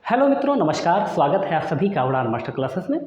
Hello मित्रों, नमस्कार। स्वागत है आप सभी का उड़ान मास्टर क्लासेस में।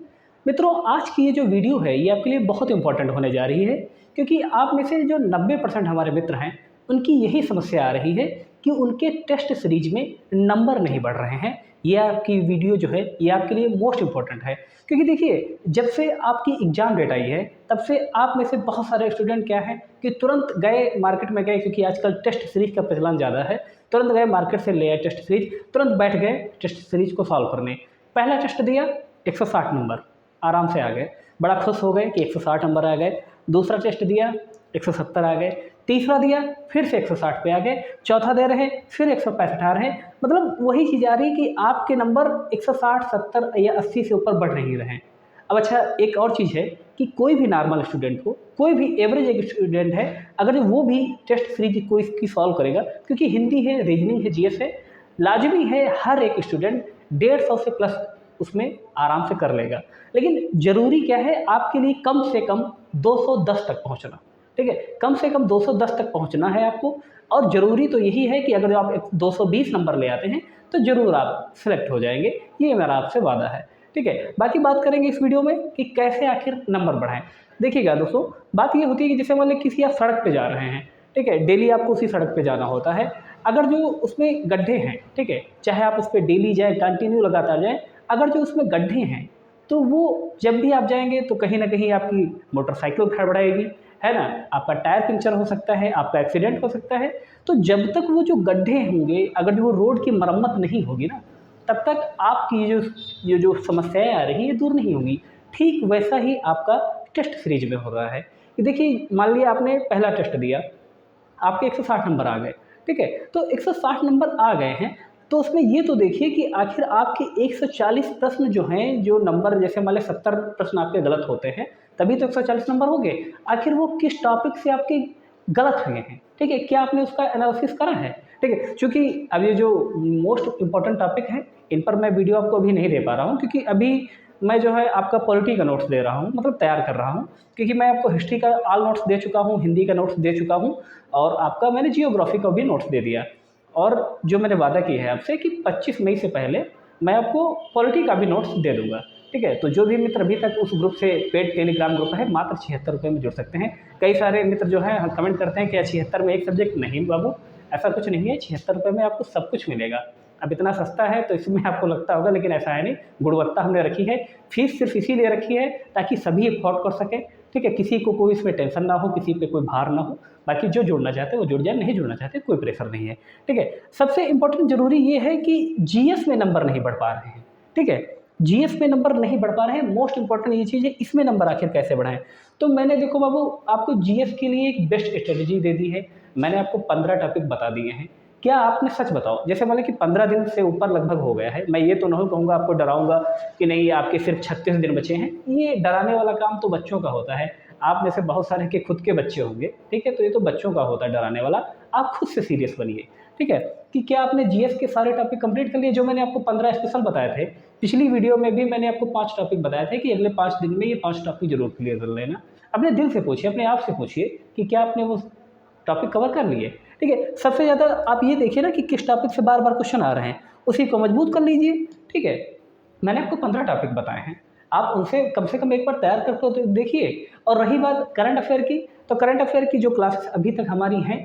मित्रों, आज की ये जो वीडियो है ये आपके लिए बहुत इंपॉर्टेंट होने जा रही है, क्योंकि आप में से जो 90% हमारे मित्र हैं उनकी यही समस्या आ रही है कि उनके टेस्ट सीरीज में नंबर नहीं बढ़ रहे हैं। ये आपकी वीडियो जो है ये आपके लिए मोस्ट इम्पॉर्टेंट है, क्योंकि देखिए, जब से आपकी एग्ज़ाम डेट आई है तब से आप में से बहुत सारे स्टूडेंट क्या है कि तुरंत गए मार्केट में गए, क्योंकि आजकल टेस्ट सीरीज का प्रचलन ज़्यादा है। तुरंत गए मार्केट से ले आए टेस्ट सीरीज, तुरंत बैठ गए टेस्ट सीरीज को सॉल्व करने। पहला टेस्ट दिया, 160 नंबर, आराम से आ गए, बड़ा खुश हो गए कि 160 नंबर आ गए। दूसरा टेस्ट दिया, 170 आ गए। तीसरा दिया, फिर से 160 पे आ गए। चौथा दे रहे, फिर 165 आ रहे। मतलब वही चीज़ आ रही है कि आपके नंबर 160, 70 या 80 से ऊपर बढ़ नहीं रहे हैं। अब अच्छा, एक और चीज़ है कि कोई भी नॉर्मल स्टूडेंट हो, कोई भी एवरेज एक स्टूडेंट है, अगर वो भी टेस्ट सीरीज को इसकी सॉल्व करेगा, क्योंकि हिंदी है, रीजनिंग है, जीएस है, लाजमी है हर एक स्टूडेंट 150 से प्लस उसमें आराम से कर लेगा। लेकिन ज़रूरी क्या है, आपके लिए कम से कम 210 तक पहुंचना। ठीक है, कम से कम 210 तक पहुंचना है आपको। और ज़रूरी तो यही है कि अगर आप 220 नंबर ले आते हैं तो ज़रूर आप सिलेक्ट हो जाएंगे, ये मेरा आपसे वादा है। ठीक है, बाकी बात करेंगे इस वीडियो में कि कैसे आखिर नंबर बढ़ाएं। देखिएगा दोस्तों, बात ये होती है कि जैसे मान लीजिए किसी आप सड़क पे जा रहे हैं, ठीक है, डेली आपको उसी सड़क पे जाना होता है। अगर जो उसमें गड्ढे हैं, ठीक है, चाहे आप उस पर डेली जाएँ, कंटिन्यू लगातार जाएँ, अगर जो उसमें गड्ढे हैं तो वो जब भी आप जाएंगे तो कहीं ना कहीं आपकी मोटरसाइकिल खड़बड़ाएगी, है ना, आपका टायर पंक्चर हो सकता है, आपका एक्सीडेंट हो सकता है। तो जब तक वो जो गड्ढे होंगे, अगर जो वो रोड की मरम्मत नहीं होगी ना, तब तक आपकी ये जो समस्याएं आ रही हैं ये दूर नहीं होंगी। ठीक वैसा ही आपका टेस्ट सीरीज में हो रहा है कि देखिए, मान लिया आपने पहला टेस्ट दिया, आपके 160 नंबर आ गए। ठीक है, तो 160 नंबर आ गए हैं, तो उसमें ये तो देखिए कि आखिर आपके 140 प्रश्न जो हैं, जो नंबर जैसे मान लें 70 प्रश्न आपके गलत होते हैं, तभी तो 140 नंबर हो गए। आखिर वो किस टॉपिक से आपके गलत हुए हैं, ठीक है, क्या आपने उसका एनालिसिस करा है? ठीक है, चूँकि अब ये जो मोस्ट इम्पोर्टेंट टॉपिक हैं, इन पर मैं वीडियो आपको अभी नहीं दे पा रहा हूँ, क्योंकि अभी मैं जो है आपका पॉलिटी का नोट्स दे रहा हूँ, मतलब तैयार कर रहा हूँ। क्योंकि मैं आपको हिस्ट्री का ऑल नोट्स दे चुका हूँ, हिंदी का नोट्स दे चुका हूँ, और आपका मैंने जियोग्राफी का भी नोट्स दे दिया। और जो मैंने वादा किया है आपसे कि 25 मई से पहले मैं आपको पॉलिटी का भी नोट्स दे दूंगा। ठीक है, तो जो भी मित्र अभी तक उस ग्रुप से, पेड टेलीग्राम ग्रुप है, मात्र 76 रुपये में जुड़ सकते हैं। कई सारे मित्र जो हैं कमेंट करते हैं कि 76 में एक सब्जेक्ट, नहीं बाबू, ऐसा कुछ नहीं है। 76 रुपये में आपको सब कुछ मिलेगा। अब इतना सस्ता है तो इसमें आपको लगता होगा, लेकिन ऐसा है नहीं। गुणवत्ता हमने रखी है, फीस सिर्फ इसीलिए रखी है ताकि सभी अफोर्ड कर सकें। ठीक है, किसी को कोई इसमें टेंशन ना हो, किसी पे कोई भार ना हो। बाकी जो जुड़ना चाहते हैं वो जुड़ जाए, नहीं जुड़ना चाहते कोई प्रेशर नहीं है। ठीक है, सबसे इंपॉर्टेंट जरूरी ये है कि जीएस में नंबर नहीं बढ़ पा रहे हैं। ठीक है, जीएस में नंबर नहीं बढ़ पा रहे हैं, मोस्ट इंपॉर्टेंट ये चीज़ है, इसमें नंबर आखिर कैसे बढ़ाएं। तो मैंने देखो बाबू, आपको जीएस के लिए एक बेस्ट स्ट्रेटेजी दे दी है। मैंने आपको 15 टॉपिक बता दिए हैं। क्या आपने, सच बताओ, जैसे मान लें कि 15 दिन से ऊपर लगभग हो गया है, मैं ये तो नहीं कहूँगा, आपको डराऊंगा कि नहीं आपके सिर्फ 36 दिन बचे हैं। ये डराने वाला काम तो बच्चों का होता है। आप में से बहुत सारे के खुद के बच्चे होंगे, ठीक है, तो ये तो बच्चों का होता है डराने वाला। आप खुद से सीरियस बनिए। ठीक है, कि क्या आपने जीएस के सारे टॉपिक कंप्लीट कर लिए, जो मैंने आपको 15 स्पेशल बताए थे। पिछली वीडियो में भी मैंने आपको 5 टॉपिक बताए थे कि अगले 5 दिन में ये 5 टॉपिक जरूर क्लियर कर लेना। अपने दिल से पूछिए, अपने आप से पूछिए कि क्या आपने वो टॉपिक कवर कर लिए। ठीक है, सबसे ज़्यादा आप ये देखिए ना कि किस टॉपिक से बार बार क्वेश्चन आ रहे हैं, उसी को मजबूत कर लीजिए। ठीक है, मैंने आपको 15 टॉपिक बताए हैं, आप उनसे कम से कम एक बार तैयार करके तो देखिए। और रही बात करंट अफेयर की, तो करंट अफेयर की जो क्लासेस अभी तक हमारी हैं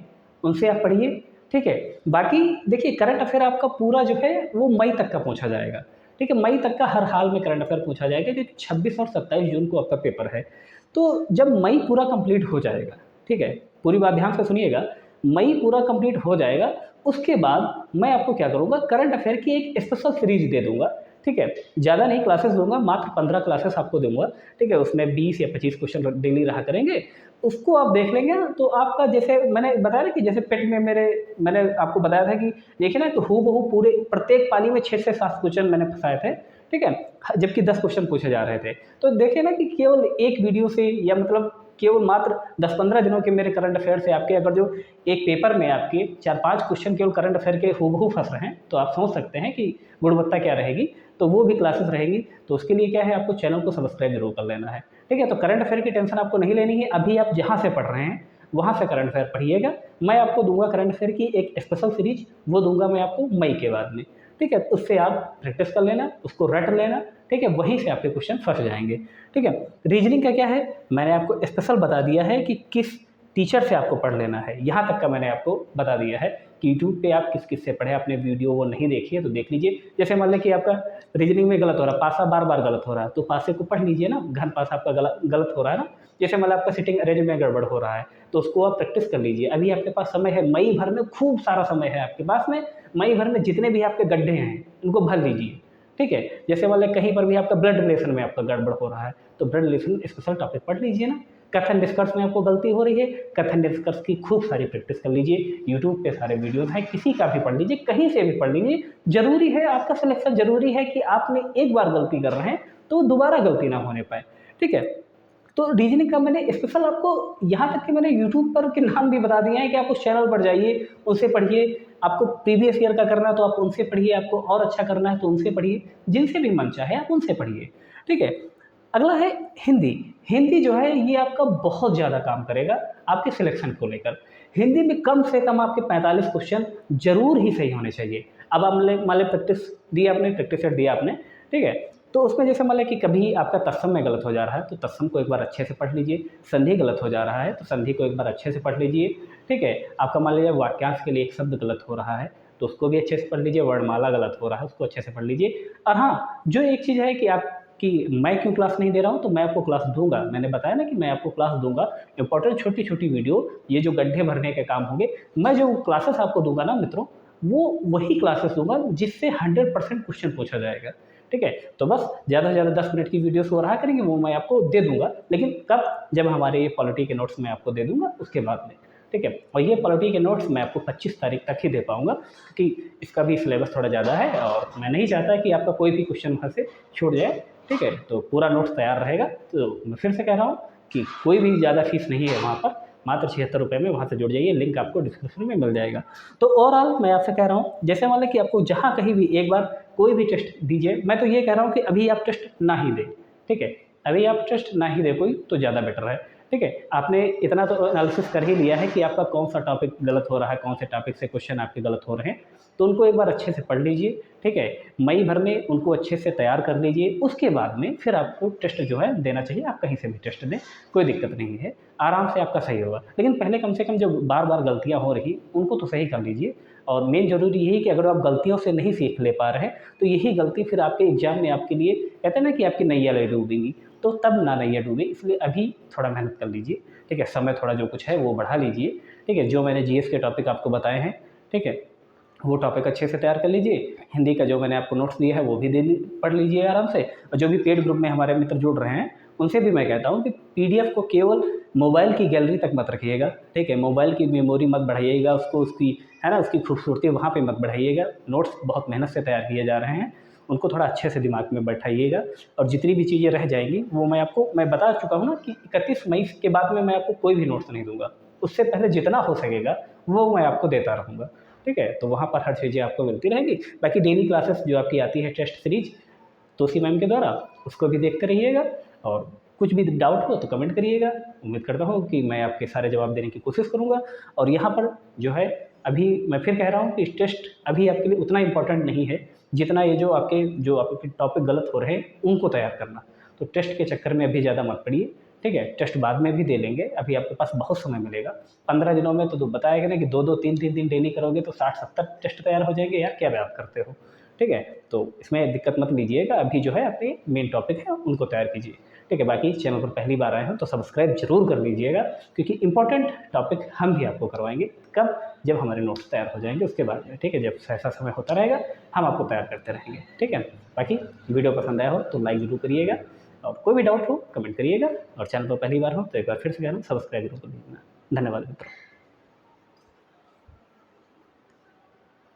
उनसे आप पढ़िए। ठीक है, बाकी देखिए, करंट अफेयर आपका पूरा जो है वो मई तक का पूछा जाएगा। ठीक है, मई तक का हर हाल में करंट अफेयर पूछा जाएगा, क्योंकि 26 और 27 जून को आपका पेपर है। तो जब मई पूरा कंप्लीट हो जाएगा, ठीक है, पूरी बात ध्यान से सुनिएगा, मई पूरा कंप्लीट हो जाएगा, उसके बाद मैं आपको क्या करूँगा, करंट अफेयर की एक स्पेशल सीरीज दे दूँगा। ठीक है, ज़्यादा नहीं क्लासेस दूंगा, मात्र 15 क्लासेस आपको दूंगा। ठीक है, उसमें 20 या 25 क्वेश्चन डेली रहा करेंगे। उसको आप देख लेंगे ना, तो आपका जैसे मैंने बताया ना कि जैसे पेट में मैंने आपको बताया था कि देखिए ना, तो हूबहू पूरे प्रत्येक पाली में 6 से 7 क्वेश्चन मैंने फंसाए थे। ठीक है, जबकि 10 क्वेश्चन पूछे जा रहे थे। तो देखिए ना कि केवल एक वीडियो से, या मतलब केवल मात्र 10-15 दिनों के मेरे करंट अफेयर से आपके अगर जो एक पेपर में आपके 4-5 क्वेश्चन केवल करंट अफेयर के हूबहू फंस रहे हैं, तो आप समझ सकते हैं कि गुणवत्ता क्या रहेगी। तो वो भी क्लासेस रहेंगी। तो उसके लिए क्या है, आपको चैनल को सब्सक्राइब जरूर कर लेना है। ठीक है, तो करंट अफेयर की टेंशन आपको नहीं लेनी है। अभी आप जहाँ से पढ़ रहे हैं वहाँ से करंट अफेयर पढ़िएगा। मैं आपको दूंगा करंट अफेयर की एक स्पेशल सीरीज, वो दूंगा मैं आपको मई के बाद में। ठीक है, उससे आप प्रैक्टिस कर लेना, उसको रट लेना, ठीक है, वहीं से आपके क्वेश्चन फंस जाएंगे। ठीक है, रीजनिंग का क्या है, मैंने आपको स्पेशल बता दिया है कि किस टीचर से आपको पढ़ लेना है, यहाँ तक का मैंने आपको बता दिया है कि यूट्यूब पे आप किस किस से पढ़े, आपने वीडियो वो नहीं देखी है तो देख लीजिए। जैसे मान लें कि आपका रीजनिंग में गलत हो रहा है, पासा बार बार गलत हो रहा है, तो पासे को पढ़ लीजिए ना, घन पासा आपका गलत हो रहा है ना। जैसे मान लो आपका सिटिंग अरेंज में गड़बड़ हो रहा है, तो उसको आप प्रैक्टिस कर लीजिए। अभी आपके पास समय है, मई भर में खूब सारा समय है आपके पास में, मई भर में जितने भी आपके गड्ढे हैं उनको भर लीजिए। ठीक है, जैसे मान लें कहीं पर भी आपका ब्लड रिलेशन में आपका गड़बड़ हो रहा है, तो ब्लड रिलेशन स्पेशल टॉपिक पढ़ लीजिए ना। कथन निष्कर्ष में आपको गलती हो रही है, कथन निष्कर्ष की खूब सारी प्रैक्टिस कर लीजिए, यूट्यूब पे सारे वीडियोस हैं, किसी का भी पढ़ लीजिए, कहीं से भी पढ़ लीजिए। जरूरी है आपका सिलेक्शन, जरूरी है कि आपने एक बार गलती कर रहे हैं तो दोबारा गलती ना होने पाए। ठीक है, तो रीजनिंग का मैंने स्पेशल आपको यहाँ तक कि मैंने यूट्यूब पर के नाम भी बता दिए हैं कि आप उस चैनल पर जाइए, उनसे पढ़िए। आपको प्रीवियस ईयर का करना है तो आप उनसे पढ़िए, आपको और अच्छा करना है तो उनसे पढ़िए, जिनसे भी मन चाहे आप उनसे पढ़िए। ठीक है, अगला है हिंदी। हिंदी जो है ये आपका बहुत ज़्यादा काम करेगा आपके सिलेक्शन को लेकर। हिंदी में कम से कम आपके 45 क्वेश्चन जरूर ही सही होने चाहिए। अब आप मान लें प्रैक्टिस दी आपने, प्रैक्टिस सेट दिया आपने, ठीक है, तो उसमें जैसे मान लें कि कभी आपका तत्सम में गलत हो जा रहा है तो तत्सम को एक बार अच्छे से पढ़ लीजिए, संधि गलत हो जा रहा है तो संधि को एक बार अच्छे से पढ़ लीजिए। ठीक है, आपका मान लीजिए वाक्यांश के लिए एक शब्द गलत हो रहा है तो उसको भी अच्छे से पढ़ लीजिए, वर्णमाला गलत हो रहा है उसको अच्छे से पढ़ लीजिए। और हाँ, जो एक चीज़ है कि आप कि मैं क्यों क्लास नहीं दे रहा हूँ, तो मैं आपको क्लास दूंगा, मैंने बताया ना कि मैं आपको क्लास दूंगा। इंपॉर्टेंट छोटी छोटी वीडियो, ये जो गड्ढे भरने के काम होंगे, मैं जो क्लासेस आपको दूंगा ना मित्रों, वो वही क्लासेस दूंगा जिससे 100% क्वेश्चन पूछा जाएगा। ठीक है, तो बस ज़्यादा से ज़्यादा 10 मिनट की वीडियोस हो रहा करेंगे, वो मैं आपको दे दूंगा, लेकिन कब, जब हमारे ये पॉलिटी के नोट्स मैं आपको दे दूंगा उसके बाद में। ठीक है, और ये पॉलिटी के नोट्स मैं आपको 25 तारीख तक ही दे पाऊंगा, क्योंकि इसका भी सिलेबस थोड़ा ज़्यादा है और मैं नहीं चाहता कि आपका कोई भी क्वेश्चन वहाँ से छूट जाए। ठीक है, तो पूरा नोट्स तैयार रहेगा। तो मैं फिर से कह रहा हूँ कि कोई भी ज़्यादा फीस नहीं है वहाँ पर, मात्र 76 रुपये में वहाँ से जुड़ जाइए, लिंक आपको डिस्क्रिप्शन में मिल जाएगा। तो ओवरऑल मैं आपसे कह रहा हूँ, जैसे मान लें कि आपको जहाँ कहीं भी एक बार कोई भी टेस्ट दीजिए, मैं तो ये कह रहा हूँ कि अभी आप टेस्ट ना ही दें। ठीक है, अभी आप टेस्ट ना ही दे कोई तो ज़्यादा बेटर है। ठीक है, आपने इतना तो एनालिसिस कर ही लिया है कि आपका कौन सा टॉपिक गलत हो रहा है, कौन से टॉपिक से क्वेश्चन आपके गलत हो रहे हैं, तो उनको एक बार अच्छे से पढ़ लीजिए। ठीक है, मई भर में उनको अच्छे से तैयार कर लीजिए, उसके बाद में फिर आपको टेस्ट जो है देना चाहिए। आप कहीं से भी टेस्ट दें, कोई दिक्कत नहीं है, आराम से आपका सही होगा। लेकिन पहले कम से कम जो बार बार गलतियाँ हो रही उनको तो सही कर लीजिए। और मेन ज़रूरी यही कि अगर आप गलतियों से नहीं सीख ले पा रहे हैं तो यही गलती फिर आपके एग्ज़ाम में आपके लिए, कहते हैं ना कि आपकी नैया ले डूबेंगी, तो तब ना नैया डूबे, इसलिए अभी थोड़ा मेहनत कर लीजिए। ठीक है, समय थोड़ा जो कुछ है वो बढ़ा लीजिए। ठीक है, जो मैंने जीएस के टॉपिक आपको बताए हैं, ठीक है, वो टॉपिक अच्छे से तैयार कर लीजिए। हिंदी का जो मैंने आपको नोट्स दिया है वो भी पढ़ लीजिए आराम से। और जो भी पेड ग्रुप में हमारे मित्र जुड़ रहे हैं उनसे भी मैं कहता हूँ कि पीडीएफ को केवल मोबाइल की गैलरी तक मत रखिएगा। ठीक है, मोबाइल की मेमोरी मत बढ़ाइएगा, उसको उसकी है ना उसकी खूबसूरती वहाँ पे मत बढ़ाइएगा। नोट्स बहुत मेहनत से तैयार किए जा रहे हैं, उनको थोड़ा अच्छे से दिमाग में बैठाइएगा। और जितनी भी चीज़ें रह जाएंगी वो मैं बता चुका हूँ ना कि 31 मई के बाद में मैं आपको कोई भी नोट्स नहीं दूंगा, उससे पहले जितना हो सकेगा वो मैं आपको देता रहूँगा। ठीक है, तो वहाँ पर हर चीज़ें आपको मिलती रहेंगी। बाकी डेली क्लासेस जो आपकी आती है टेस्ट सीरीज तोसी मैम के द्वारा, उसको भी देखते रहिएगा। और कुछ भी डाउट हो तो कमेंट करिएगा, उम्मीद करता हूँ कि मैं आपके सारे जवाब देने की कोशिश करूँगा। और यहाँ पर जो है, अभी मैं फिर कह रहा हूँ कि टेस्ट अभी आपके लिए उतना इम्पोर्टेंट नहीं है जितना ये जो आपके टॉपिक गलत हो रहे हैं उनको तैयार करना। तो टेस्ट के चक्कर में अभी ज़्यादा मत पड़िए। ठीक है, टेस्ट बाद में भी दे लेंगे, अभी आपके पास बहुत समय मिलेगा। 15 दिनों में तो बताया गया ना कि 2-2 3-3 दिन डेली करोगे तो 60-70 टेस्ट तैयार हो जाएंगे। यार क्या बात करते हो। ठीक है, तो इसमें दिक्कत मत लीजिएगा, अभी जो है अपने मेन टॉपिक है उनको तैयार कीजिए। ठीक है, बाकी चैनल पर पहली बार आए हो तो सब्सक्राइब जरूर कर लीजिएगा, क्योंकि इंपॉर्टेंट टॉपिक हम भी आपको करवाएंगे। कब, जब हमारे नोट्स तैयार हो जाएंगे उसके बाद में। ठीक है, जब ऐसा समय होता रहेगा हम आपको तैयार करते रहेंगे। ठीक है, बाकी वीडियो पसंद आया हो तो लाइक जरूर करिएगा, और कोई भी डाउट हो कमेंट करिएगा, और चैनल पर पहली बार हो तो एक बार फिर से कह रहा हूँ सब्सक्राइब जरूर कर लीजिएगा। धन्यवाद मित्रों।